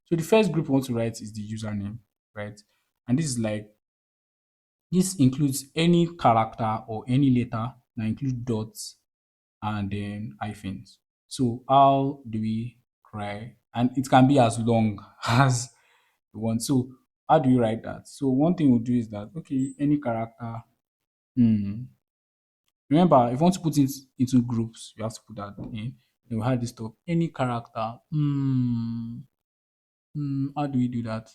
So the first group we want to write is the username, right? And this is like, this includes any character or any letter that include dots and then hyphens. So how do we cry? And it can be as long as you want. So how do you write that? So one thing we'll do is that, okay, any character. Hmm. Remember, if you want to put it into groups, you have to put that in. Then we have this top. Any character. How do we do that?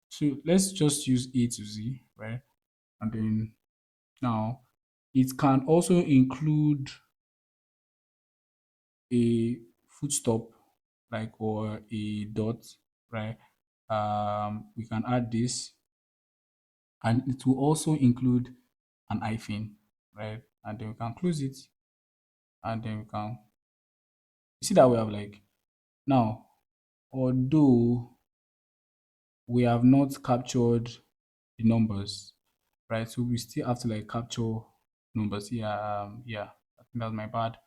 So let's just use A to Z, right? And then now it can also include a foot stop, like, or a dot, right? We can add this, and it will also include an hyphen, right? And then we can close it, and then we can, you see that we have like, now, although we have not captured the numbers, right? So we still have to like capture numbers. Yeah, I think that's my bad.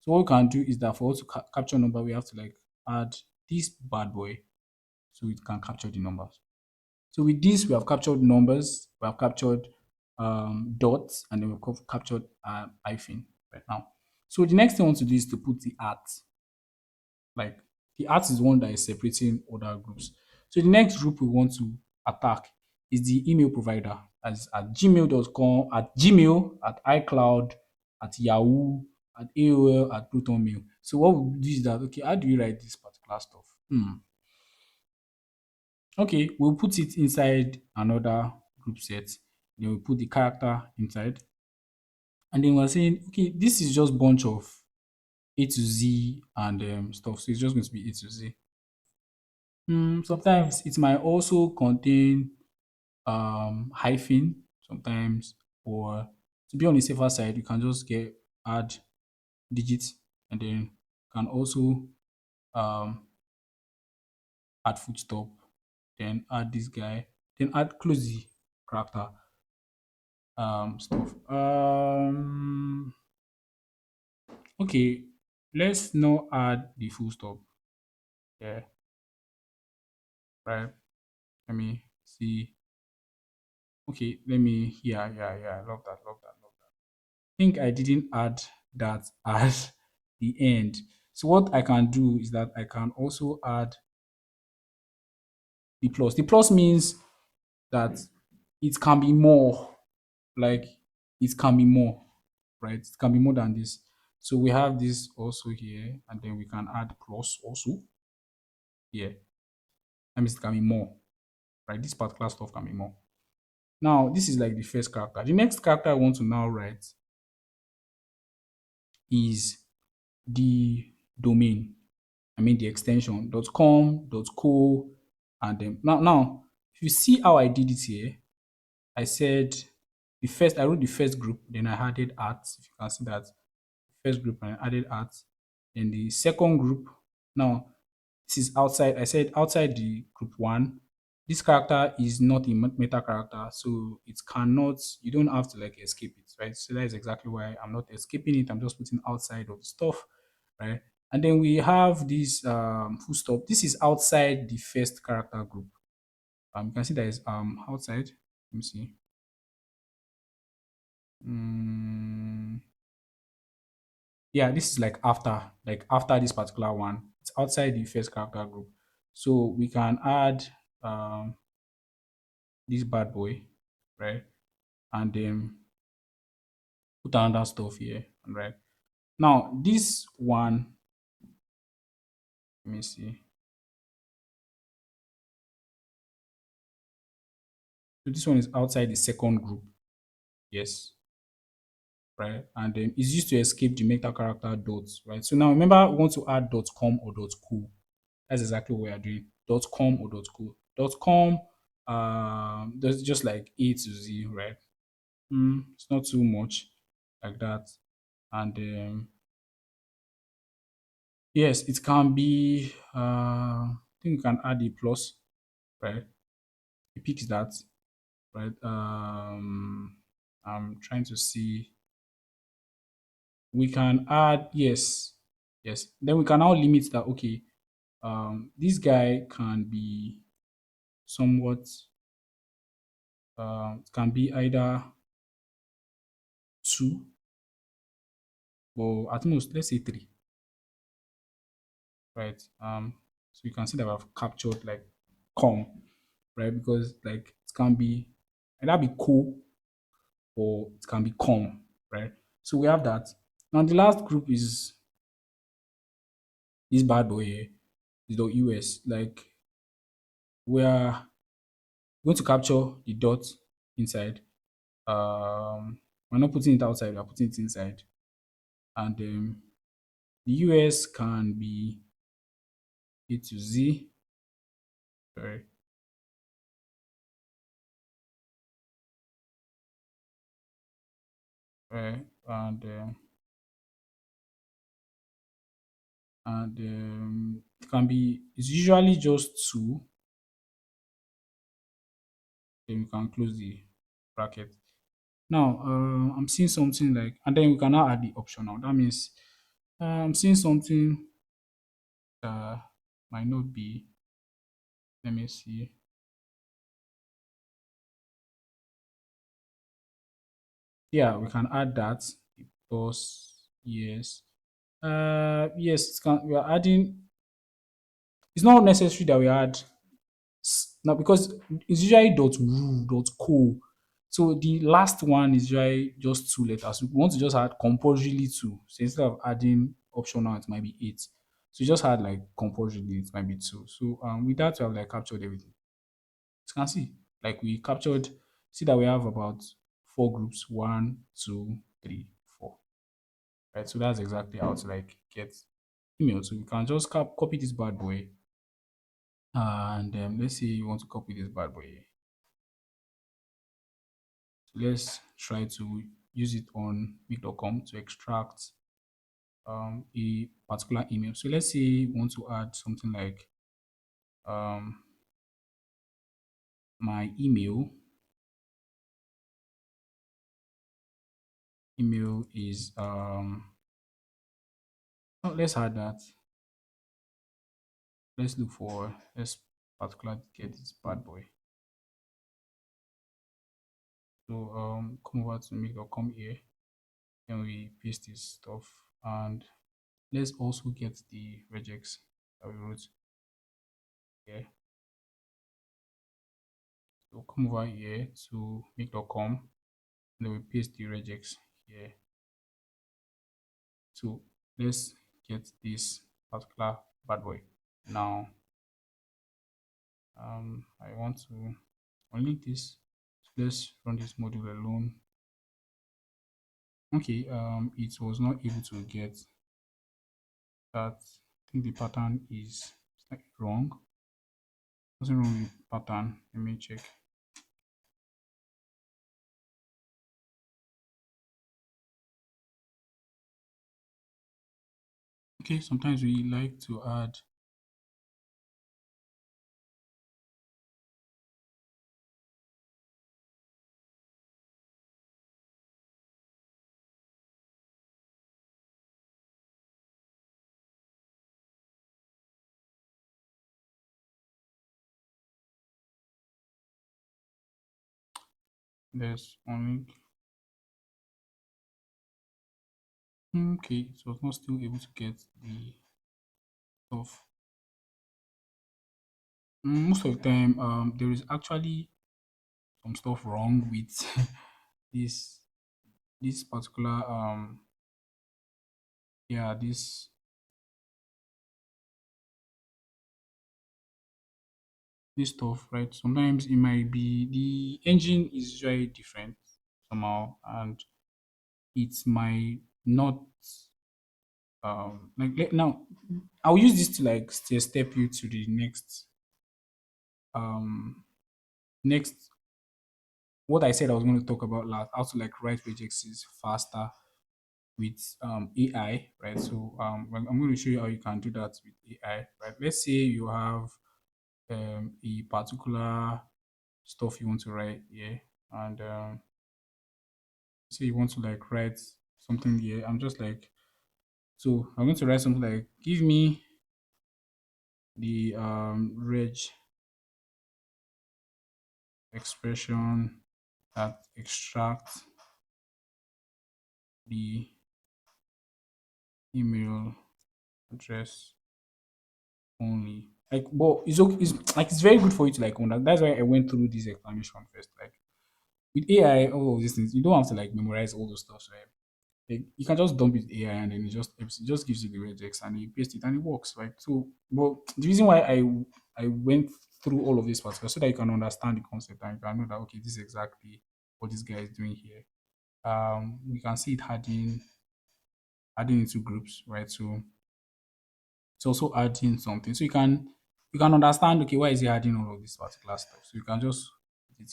So what we can do is that for us to capture number, we have to like add this bad boy so it can capture the numbers. So with this, we have captured numbers, we have captured dots, and then we've captured hyphen right now. So the next thing I want to do is to put the at. Like the art is one that is separating other groups. So the next group we want to attack is the email provider, as at gmail.com, at Gmail, at iCloud, at Yahoo, at AOL, at Proton Mail. So what we do is that, okay, how do we write this particular stuff? Okay, we'll put it inside another group set. Then we'll put the character inside. And then we're saying, okay, this is just bunch of A to Z and stuff. So it's just going to be A to Z. Sometimes it might also contain hyphen sometimes, or to be on the safer side, you can just get add digits, and then can also um add full stop, then add this guy, then add close the character stuff. Okay, let's now add the full stop. Yeah. right? Let me see. Okay, let me, yeah, yeah, yeah. I love that, love that, love that. I think I didn't add that at the end. So what I can do is that I can also add the plus. The plus means that it can be more, like it can be more, right? It can be more than this. So we have this also here, and then we can add plus also here. That means it can be more, right? This particular stuff can be more. Now, this is like the first character. The next character I want to now write is the domain. I mean the extension .com, .co, and then now if you see how I did it here, I said I wrote the first group, then I added art. If you can see that first group and I added art. Then the second group. Now this is outside. I said outside the group one. This character is not a meta character, so it cannot. You don't have to like escape it, right? So that is exactly why I'm not escaping it. I'm just putting outside of the stuff, right? And then we have this full stop. This is outside the first character group. You can see that is outside. Let me see. Mm, yeah, this is like after this particular one. It's outside the first character group. So we can add um this bad boy, right? And then put another stuff here, right? Now this one, let me see. So this one is outside the second group, yes, right? And then it's used to escape the meta character dots, right? So now remember, we want to add .com or .co. That's exactly what we are doing. .com or .co. .com, that's just like A to Z, right? It's not too much like that. And yes, it can be. I think you can add a plus, right? It picks that, right? I'm trying to see. We can add yes, yes. Then we can now limit that. Okay, this guy can be somewhat. It can be either two or at most let's say three, right? So you can see that I've captured like com, right? Because like it can be either be cool or it can be com, right? So we have that. Now the last group is this bad boy here, is the US. Like we are going to capture the dot inside. We're not putting it outside, we're putting it inside. And the US can be A to Z, right? Right. And it can be, it's usually just two, then we can close the bracket. Now I'm seeing something like, and then we can now add the optional. That means I'm seeing something that might not be, let me see. Yeah, we can add that because yes. Yes, we are adding, it's not necessary that we add now because it's usually .ru.co. So the last one is usually just two letters. We want to just add compulsorily two. So instead of adding optional, it might be eight. So you just add like compulsorily, it might be two. So with that, we have like captured everything. You can see, like we captured, see that we have about four groups, one, two, three, four. Right. So that's exactly how to like get email. So we can just copy this bad boy. And let's say you want to copy this bad boy. So let's try to use it on make.com to extract a particular email. So let's say you want to add something like um, my email is oh, let's add that. Let's look for let's particular get this bad boy. So come over to make.com here, then we paste this stuff, and let's also get the regex that we wrote here. So come over here to make.com, and then we paste the regex here. So let's get this particular bad boy. Now I want to unlink this. So let's run this module alone. Okay, it was not able to get that. I think the pattern is slightly wrong. Nothing wrong with pattern. Let me check. Okay, sometimes we like to add this unlink. Okay, so I was not still able to get the stuff. Most of the time, there is actually some stuff wrong with this this particular yeah this stuff, right? Sometimes it might be the engine is very different somehow, and it might not now I'll use this to like step you to the um next what I said I was going to talk about last, how to like write regexes faster with AI, right? So I'm going to show you how you can do that with AI, right? Let's say you have a particular stuff you want to write here, and say you want to like write something here. I'm just like, so I'm going to write something like, give me the reg expression that extracts the email address only. Like, but it's okay. It's like it's very good for you to like understand. That's why I went through this explanation first. Like with AI, all of these things, you don't have to like memorize all those stuff, right? Like, you can just dump it AI and then it just gives you the regex and you paste it and it works, right? So, but the reason why I went through all of this particular so that you can understand the concept and you can know that okay, this is exactly what this guy is doing here. We can see it adding into groups, right? So it's also adding something. So you can understand okay why is he adding all of this particular stuff. So you can just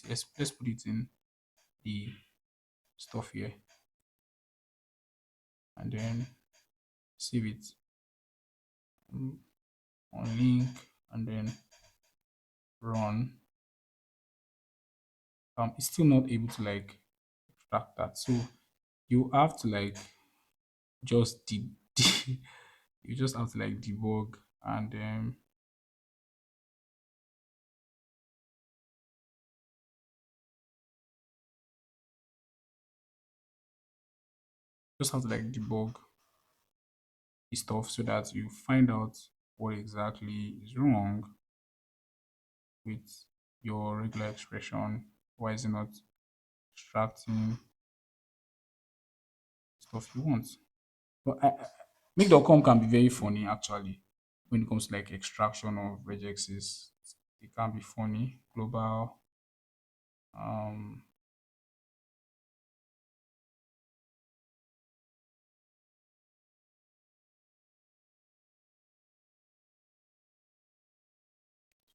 let's put it in the stuff here and then save it on link and then run. It's still not able to like extract that. So you have to like just you just have to like debug and then just have to like debug the stuff so that you find out what exactly is wrong with your regular expression. Why is it not extracting stuff you want? But make.com can be very funny actually when it comes to like extraction of regexes. It can be funny. Global um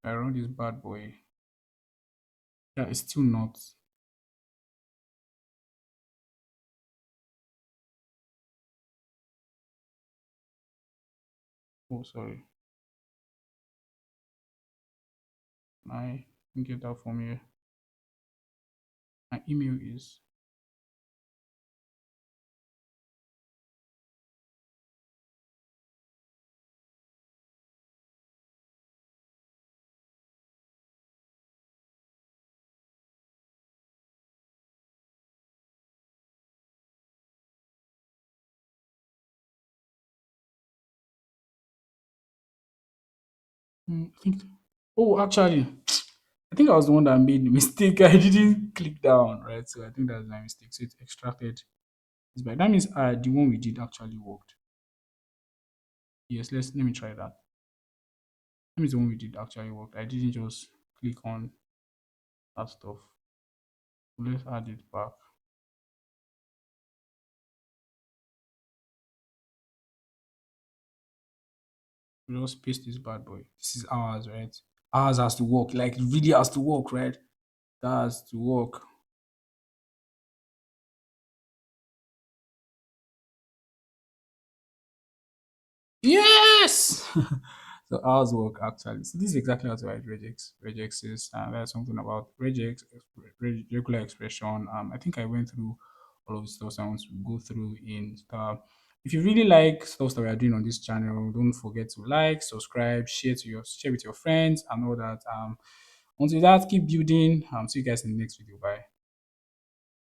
I run this bad boy. Yeah, it's still not. Oh, sorry. I can get that from here. My email is I think. Oh, actually, I think I was the one that made the mistake. I didn't click down, right? So I think that's my mistake. So it extracted this back. That means the one we did actually worked. Yes, let me try that. That means the one we did actually worked. I didn't just click on that stuff. Let's add it back. We'll just paste this bad boy. This is ours, right? Ours has to work. Like it really has to work, right? That has to work. Yes. So ours work actually. So this is exactly how to write regex. Regex is there's something about regex, regular expression. I think I went through all of the stuff I want to go through in if you really like stuff that we are doing on this channel, don't forget to like, subscribe, share with your friends and all that. Until that, keep building. See you guys in the next video. Bye.